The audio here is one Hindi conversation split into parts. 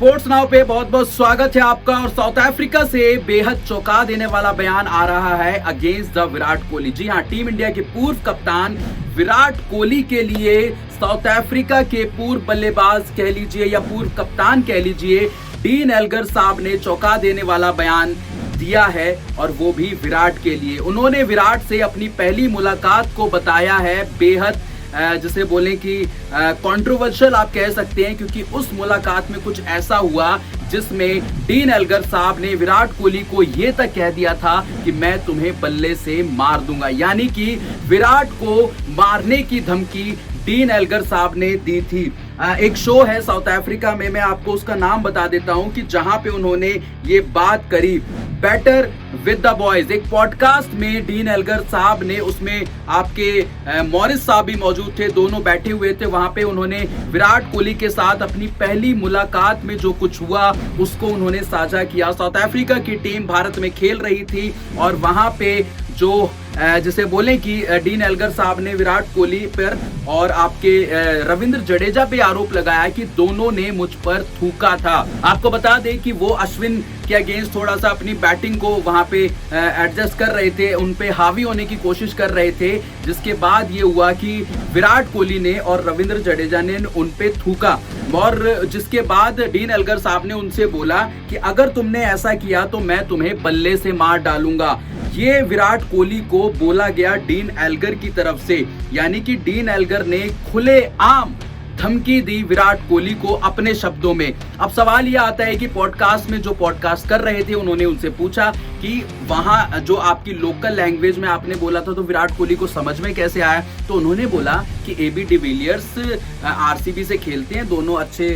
स्पोर्ट्स नाउ पे बहुत बहुत स्वागत है आपका। और साउथ अफ्रीका से बेहद चौंका देने वाला बयान आ रहा है अगेंस्ट द विराट कोहली। जी हां, टीम इंडिया के पूर्व कप्तान विराट कोहली के लिए साउथ अफ्रीका के पूर्व बल्लेबाज कह लीजिए या पूर्व कप्तान कह लीजिए, डीन एल्गर साहब ने चौंका देने वाला बयान दिया है, और वो भी विराट के लिए। उन्होंने विराट से अपनी पहली मुलाकात को बताया है बेहद जिसे बोले कि कंट्रोवर्शियल आप कह सकते हैं, क्योंकि उस मुलाकात में कुछ ऐसा हुआ जिसमें डीन एल्गर साहब ने विराट कोहली को ये तक कह दिया था कि मैं तुम्हें बल्ले से मार दूंगा। यानी कि विराट को मारने की धमकी डीन एल्गर साहब ने दी थी। एक शो है साउथ अफ्रीका में, मैं आपको उसका नाम बता देता हूं, कि जहां पे उन्होंने ये बात करी, बेटर विद द बॉयज, एक पॉडकास्ट में डीन एल्गर साहब ने, उसमें आपके मॉरिस साहब भी मौजूद थे, दोनों बैठे हुए थे वहां पे। उन्होंने विराट कोहली के साथ अपनी पहली मुलाकात में जो कुछ हुआ उसको उन्होंने साझा किया। साउथ अफ्रीका की टीम भारत में खेल रही थी और वहां पे जो जिसे बोले कि डीन एल्गर साहब ने विराट कोहली पर और आपके रविंद्र जडेजा पे आरोप लगाया कि दोनों ने मुझ पर थूका था। आपको बता दें कि वो अश्विन के अगेंस्ट थोड़ा सा अपनी बैटिंग को वहां पे एडजस्ट कर रहे थे, उन पे हावी होने की कोशिश कर रहे थे, जिसके बाद ये हुआ कि विराट कोहली ने और रविंद्र जडेजा ने उन पे थूका। और जिसके बाद डीन एल्गर साहब ने उनसे बोला कि अगर तुमने ऐसा किया तो मैं तुम्हें बल्ले से मार डालूंगा। ये विराट कोहली को बोला गया डीन एल्गर की तरफ से, यानी कि डीन एल्गर ने खुलेआम धमकी दी विराट कोहली को अपने शब्दों में। अब सवाल यह आता है कि पॉडकास्ट में जो पॉडकास्ट कर रहे थे, उन्होंने उनसे पूछा कि वहां जो आपकी लोकल लैंग्वेज में आपने बोला था तो विराट कोहली को समझ में कैसे आया, तो उन्होंने बोला कि एबी डिविलियर्स आरसीबी से खेलते हैं, दोनों अच्छे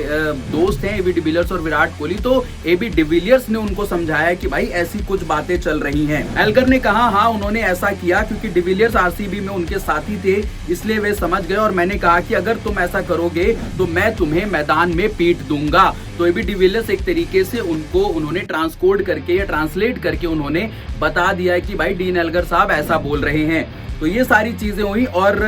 दोस्त हैं एबी डिविलियर्स और विराट कोहली। तो एबी डिविलियर्स ने उनको समझाया कि भाई ऐसी कुछ बातें चल रही हैं। एल्गर ने कहा हाँ, उन्होंने ऐसा किया क्योंकि डिविलियर्स आरसीबी में उनके साथी थे, इसलिए वे समझ गए, और मैंने कहा कि अगर तुम ऐसा करोगे तो मैं तुम्हें मैदान में पीट दूंगा। तो एबी डिविलियर्स एक तरीके से उन्होंने ट्रांसकोड करके या ट्रांसलेट करके उन्होंने बता दिया कि भाई डीन एल्गर साहब ऐसा बोल रहे हैं। तो ये सारी चीजें हुई और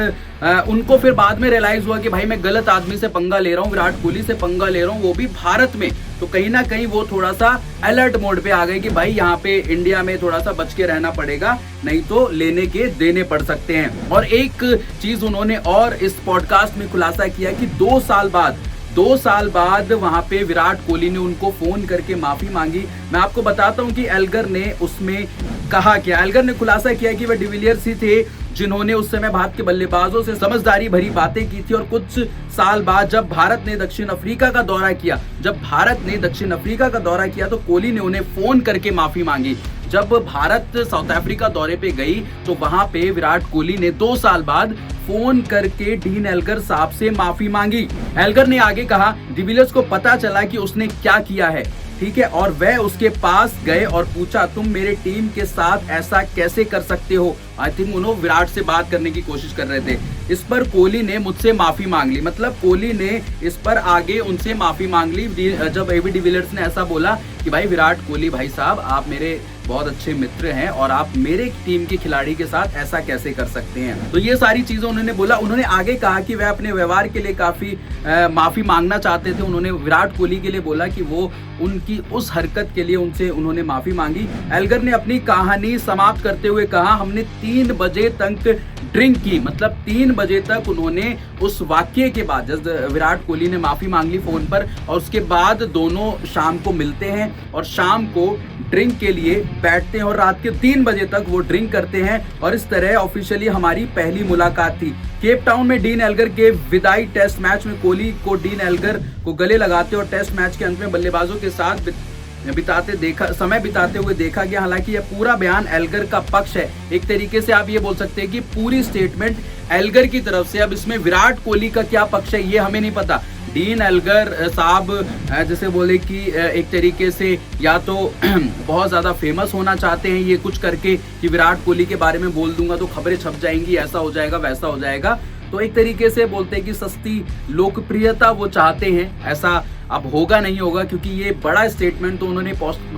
उनको फिर बाद में रियलाइज हुआ कि भाई मैं गलत आदमी से पंगा ले रहा हूँ, विराट कोहली से पंगा ले रहा हूँ, वो भी भारत में। तो कहीं ना कहीं वो थोड़ा सा अलर्ट मोड पे आ गए कि भाई यहाँ पे इंडिया में थोड़ा सा बच के रहना पड़ेगा, नहीं तो लेने के देने पड़ सकते हैं। और एक चीज उन्होंने और इस पॉडकास्ट में खुलासा किया कि 2 साल बाद वहां पे विराट कोहली ने उनको फोन करके माफी मांगी। मैं आपको बताता हूं कि एल्गर ने उसमें कहा क्या। एल्गर ने खुलासा किया कि वह डिविलियर्स ही थे जिन्होंने उस समय भारत के बल्लेबाजों से समझदारी भरी बातें की थी, और कुछ साल बाद जब भारत ने दक्षिण अफ्रीका का दौरा किया तो कोहली ने उन्हें फोन करके माफी मांगी। जब भारत साउथ अफ्रीका दौरे पे गई तो वहां पे विराट कोहली ने 2 साल बाद फोन करके डीन एल्गर साहब से माफी मांगी। एल्गर ने आगे कहा, डिविलियर्स को पता चला कि उसने क्या किया है, ठीक है, और वह उसके पास गए और पूछा तुम मेरे टीम के साथ ऐसा कैसे कर सकते हो। आई थिंक उन्होंने विराट से बात करने की कोशिश कर रहे थे। इस पर कोहली ने मुझसे माफी मांग ली, मतलब कोहली ने इस पर आगे उनसे माफी मांग ली जब एबी डिविलियर्स ने ऐसा बोला कि भाई विराट कोहली भाई साहब, आप मेरे बहुत अच्छे मित्र हैं और आप मेरे टीम के खिलाड़ी के साथ ऐसा कैसे कर सकते हैं। तो ये सारी चीजें उन्होंने बोला। उन्होंने आगे कहा कि वह अपने व्यवहार के लिए काफी माफी मांगना चाहते थे। उन्होंने विराट कोहली के लिए बोला कि वो उनकी उस हरकत के लिए उन्होंने माफी मांगी। एल्गर ने अपनी कहानी समाप्त करते हुए कहा, हमने 3 बजे तक ड्रिंक की, मतलब 3 बजे तक उन्होंने उस वाक्य के बाद, जब विराट कोहली ने माफी मांग ली फोन पर, और उसके बाद दोनों शाम को मिलते हैं और शाम को ड्रिंक के लिए बैठते हैं और रात के 3 बजे तक वो ड्रिंक करते हैं। और इस तरह ऑफिशियली हमारी पहली मुलाकात थी। केप टाउन में डीन एल्गर के विदाई टेस्ट मैच में कोहली को डीन एल्गर को गले लगाते और टेस्ट मैच के अंत में बल्लेबाजों के साथ समय बिताते हुए देखा गया। हालांकि यह पूरा बयान एल्गर का पक्ष है, एक तरीके से आप ये बोल सकते हैं कि पूरी स्टेटमेंट एल्गर की तरफ से। अब इसमें विराट कोहली का क्या पक्ष है ये हमें नहीं पता। डीन एल्गर साहब जैसे बोले कि एक तरीके से या तो बहुत ज्यादा फेमस होना चाहते हैं ये कुछ करके कि विराट कोहली के बारे में बोल दूंगा तो खबरें छप जाएंगी, ऐसा हो जाएगा वैसा हो जाएगा। तो एक तरीके से बोलते हैं कि सस्ती लोकप्रियता वो चाहते हैं। ऐसा अब होगा नहीं होगा, क्योंकि ये बड़ा स्टेटमेंट तो उन्होंने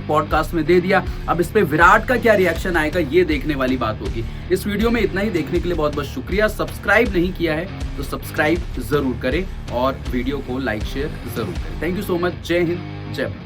पॉडकास्ट में दे दिया। अब इस पे विराट का क्या रिएक्शन आएगा ये देखने वाली बात होगी। इस वीडियो में इतना ही, देखने के लिए बहुत बहुत शुक्रिया। सब्सक्राइब नहीं किया है तो सब्सक्राइब जरूर करें और वीडियो को लाइक शेयर जरूर करें। Thank you so much. जय हिंद। जय भारत।